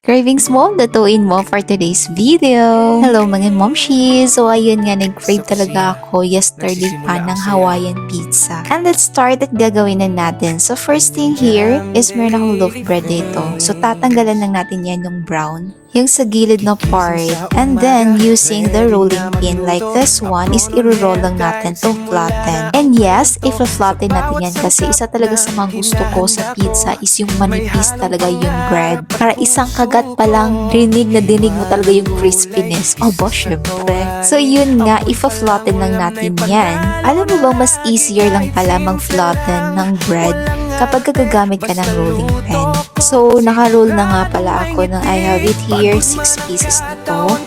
Cravings mo, the two-in-one for today's video. Hello mga momshies! So ayun nga, nag-crave talaga ako yesterday pa ng Hawaiian pizza. And let's start at gagawin na natin. So first thing here is meron akong loaf bread dito. So tatanggalan lang natin yan yung brown, yung sa gilid na part. And then, using the rolling pin like this one, is i-roll lang natin to flatten. And yes, i-flatten natin yan kasi isa talaga sa mga gusto ko sa pizza is yung manipis talaga yung bread. Para isang kagat pa lang, dinig mo talaga yung crispiness. Oh ba, syempre. So yun nga, i-flatten lang natin yan. Alam mo ba, mas easier lang pala mag-flatten ng bread kapag gagamit ka ng rolling pin. So, naka-roll na nga pala ako ng I have it here, 6 pieces na to.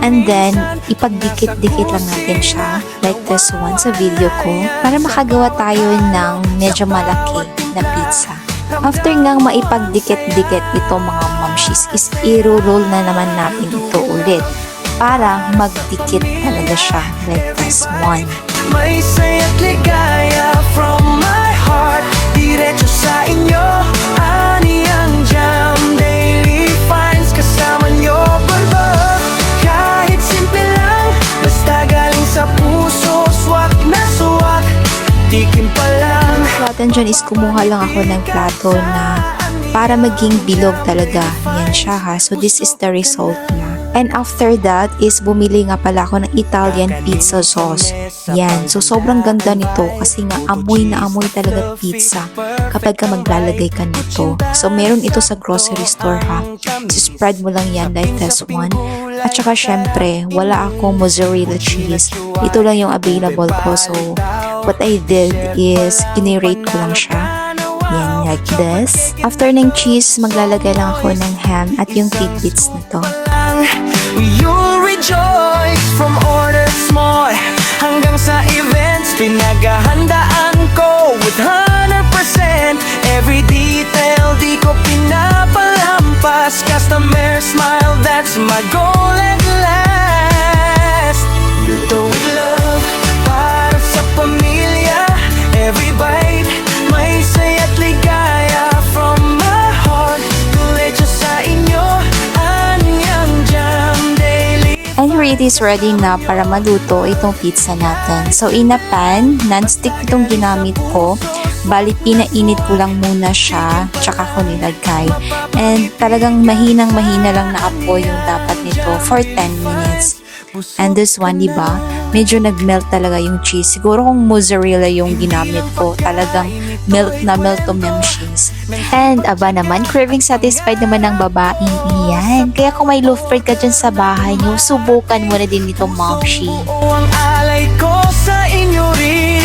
And then, ipagdikit-dikit lang natin siya, like this one sa video ko, para makagawa tayo ng medyo malaki na pizza. After ngang maipagdikit-dikit ito mga momshies, is i-roll na naman natin ito ulit para magdikit talaga siya, like this one. May saya't ligaya from my heart, diretso sa inyo, ani ang jam, daily finds kasama nyo, balbag. Kahit simple lang, basta galing sa puso, swak na swak, tikim pa lang. Flatten dyan is kumuha lang ako ng plato na para maging bilog talaga. Yan siya ha. So this is the result niya. And after that is bumili nga pala ako ng Italian pizza sauce. Yan. So sobrang ganda nito kasi nga amoy na amoy talaga pizza kapag ka maglalagay ka nito. So meron ito sa grocery store ha. So spread mo lang yan like this one. At saka syempre, wala akong mozzarella cheese. Ito lang yung available ko. So what I did is kinirate ko lang siya. Yan, like this. After ng cheese, maglalagay lang ako ng ham at yung tidbits nito. You'll rejoice from order small hanggang sa events, pinaghahandaan ko with 100%. Every detail di ko pinapalampas. Customer smile, that's my goal at last. Luto with love, para sa pamilya. Every bite, may saya't ligaya from my heart. Diretso sa inyo, anyang jam, daily. And here it is ready na para maluto itong pizza natin. So in a pan, non-stick itong ginamit ko. Bali, pinainit ko lang muna siya, tsaka ko nilagay. And talagang mahinang-mahina lang na apoy yung dapat nito for 10 minutes. And this one, diba? Medyo nag-melt talaga yung cheese. Siguro kung mozzarella yung ginamit ko, talagang melt na melt yung cheese. And aba naman, craving satisfied naman ng babaeng iyan. Kaya kung may loaf bread ka dyan sa bahay nyo, subukan mo na din itong momshi. Ang alay ko sa inyo rin.